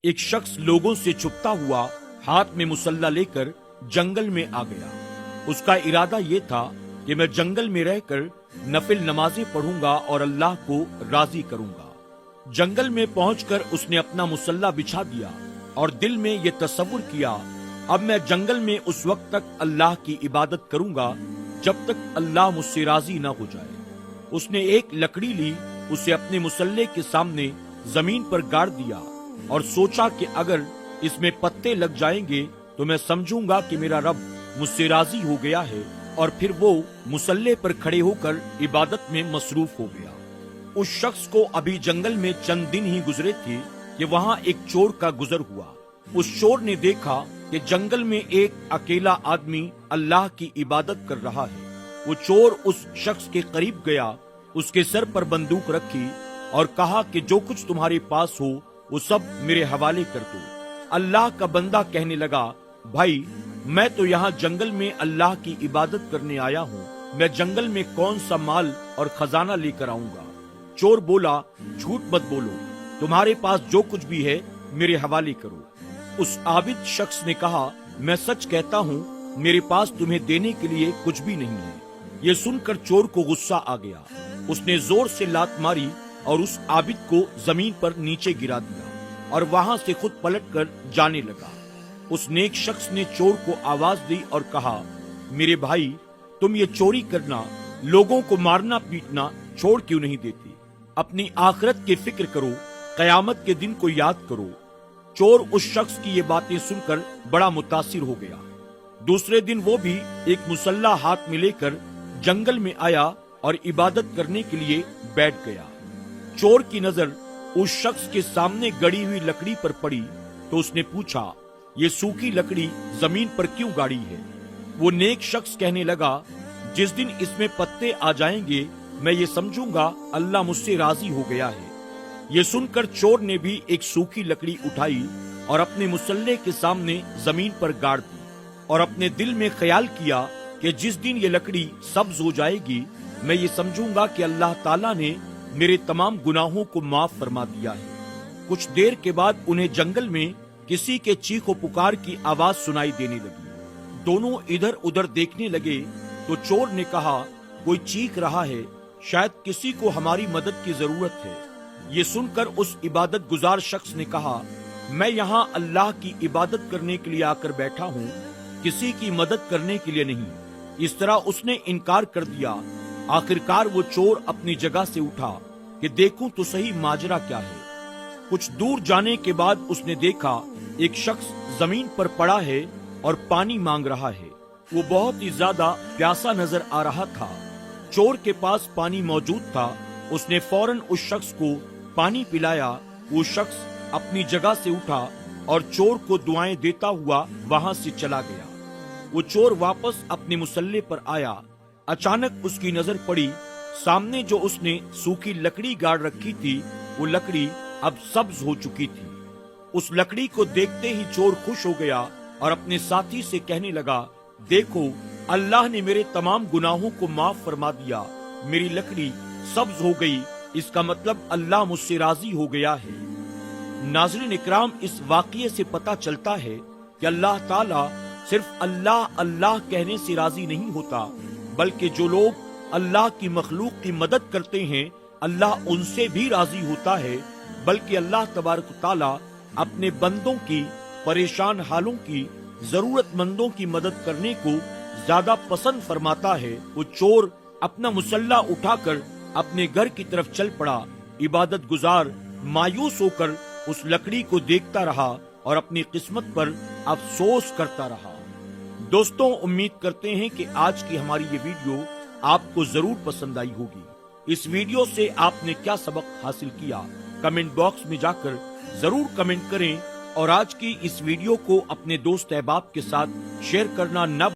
ایک شخص لوگوں سے چھپتا ہوا ہاتھ میں مسلح لے کر جنگل میں آ گیا۔ اس کا ارادہ یہ تھا کہ میں جنگل میں رہ کر نفل نمازیں پڑھوں گا اور اللہ کو راضی کروں گا۔ جنگل میں پہنچ کر اس نے اپنا مسلح بچھا دیا اور دل میں یہ تصور کیا، اب میں جنگل میں اس وقت تک اللہ کی عبادت کروں گا جب تک اللہ مجھ سے راضی نہ ہو جائے۔ اس نے ایک لکڑی لی، اسے اپنے مسلح کے سامنے زمین پر گاڑ دیا اور سوچا کہ اگر اس میں پتے لگ جائیں گے تو میں سمجھوں گا کہ میرا رب مجھ سے راضی ہو گیا ہے، اور پھر وہ مسلح پر کھڑے ہو کر عبادت میں مصروف ہو گیا۔ اس شخص کو ابھی جنگل میں چند دن ہی گزرے تھے کہ وہاں ایک چور کا گزر ہوا۔ اس چور نے دیکھا کہ جنگل میں ایک اکیلا آدمی اللہ کی عبادت کر رہا ہے۔ وہ چور اس شخص کے قریب گیا، اس کے سر پر بندوق رکھی اور کہا کہ جو کچھ تمہارے پاس ہو وہ سب میرے حوالے کر دو۔ اللہ کا بندہ کہنے لگا، بھائی میں تو یہاں جنگل میں اللہ کی عبادت کرنے آیا ہوں، میں جنگل میں کون سا مال اور خزانہ لے کر آؤں گا؟ چور بولا، جھوٹ مت بولو، تمہارے پاس جو کچھ بھی ہے میرے حوالے کرو۔ اس عابد شخص نے کہا، میں سچ کہتا ہوں میرے پاس تمہیں دینے کے لیے کچھ بھی نہیں ہے۔ یہ سن کر چور کو غصہ آ گیا، اس نے زور سے لات ماری اور اس عابد کو زمین پر نیچے گرا دیا اور وہاں سے خود پلٹ کر جانے لگا۔ اس نیک شخص نے چور کو آواز دی اور کہا، میرے بھائی تم یہ چوری کرنا، لوگوں کو مارنا پیٹنا چھوڑ کیوں نہیں دیتی؟ اپنی آخرت کی فکر کرو، قیامت کے دن کو یاد کرو۔ چور اس شخص کی یہ باتیں سن کر بڑا متاثر ہو گیا۔ دوسرے دن وہ بھی ایک مسلح ہاتھ میں لے کر جنگل میں آیا اور عبادت کرنے کے لیے بیٹھ گیا۔ چور کی نظر اس شخص کے سامنے گڑی ہوئی لکڑی پر پڑی تو اس نے پوچھا، یہ سوکھی لکڑی زمین پر کیوں گاڑی ہے؟ وہ نیک شخص کہنے لگا، جس دن اس میں پتے آ جائیں گے میں یہ سمجھوں گا اللہ مجھ سے راضی ہو گیا ہے۔ یہ سن کر چور نے بھی ایک سوکھی لکڑی اٹھائی اور اپنے مسلح کے سامنے زمین پر گاڑ دی اور اپنے دل میں خیال کیا کہ جس دن یہ لکڑی سبز ہو جائے گی میں یہ سمجھوں گا کہ اللہ تعالیٰ نے میرے تمام گناہوں کو معاف فرما دیا ہے۔ کچھ دیر کے بعد انہیں جنگل میں کسی کے چیخ و پکار کی آواز سنائی دینے لگی۔ دونوں ادھر ادھر دیکھنے لگے تو چور نے کہا، کوئی چیخ رہا ہے، شاید کسی کو ہماری مدد کی ضرورت ہے۔ یہ سن کر اس عبادت گزار شخص نے کہا، میں یہاں اللہ کی عبادت کرنے کے لیے آ کر بیٹھا ہوں، کسی کی مدد کرنے کے لیے نہیں۔ اس طرح اس نے انکار کر دیا۔ آخرکار وہ چور اپنی جگہ سے اٹھا کہ دیکھوں تو صحیح ماجرا کیا ہے۔ کچھ دور جانے کے بعد اس نے دیکھا ایک شخص زمین پر پڑا ہے اور پانی مانگ رہا ہے۔ وہ بہت ہی زیادہ پیاسا نظر آ رہا تھا۔ چور کے پاس پانی موجود تھا، اس نے فوراً اس شخص کو پانی پلایا۔ وہ شخص اپنی جگہ سے اٹھا اور چور کو دعائیں دیتا ہوا وہاں سے چلا گیا۔ وہ چور واپس اپنے مسلح پر آیا۔ اچانک اس کی نظر پڑی، سامنے جو اس نے سوکھی لکڑی گاڑ رکھی تھی وہ لکڑی اب سبز ہو چکی تھی۔ اس لکڑی کو دیکھتے ہی چور خوش ہو گیا اور اپنے ساتھی سے کہنے لگا، دیکھو اللہ نے میرے تمام گناہوں کو معاف فرما دیا، میری لکڑی سبز ہو گئی، اس کا مطلب اللہ مجھ سے راضی ہو گیا ہے۔ ناظرین اکرام، اس واقعے سے پتہ چلتا ہے کہ اللہ تعالیٰ صرف اللہ اللہ کہنے سے راضی نہیں ہوتا، بلکہ جو لوگ اللہ کی مخلوق کی مدد کرتے ہیں اللہ ان سے بھی راضی ہوتا ہے، بلکہ اللہ تبارک و تعالیٰ اپنے بندوں کی پریشان حالوں کی، ضرورت مندوں کی مدد کرنے کو زیادہ پسند فرماتا ہے۔ وہ چور اپنا مسلح اٹھا کر اپنے گھر کی طرف چل پڑا۔ عبادت گزار مایوس ہو کر اس لکڑی کو دیکھتا رہا اور اپنی قسمت پر افسوس کرتا رہا۔ دوستوں، امید کرتے ہیں کہ آج کی ہماری یہ ویڈیو آپ کو ضرور پسند آئی ہوگی۔ اس ویڈیو سے آپ نے کیا سبق حاصل کیا؟ کمنٹ باکس میں جا کر ضرور کمنٹ کریں اور آج کی اس ویڈیو کو اپنے دوست احباب کے ساتھ شیئر کرنا نہ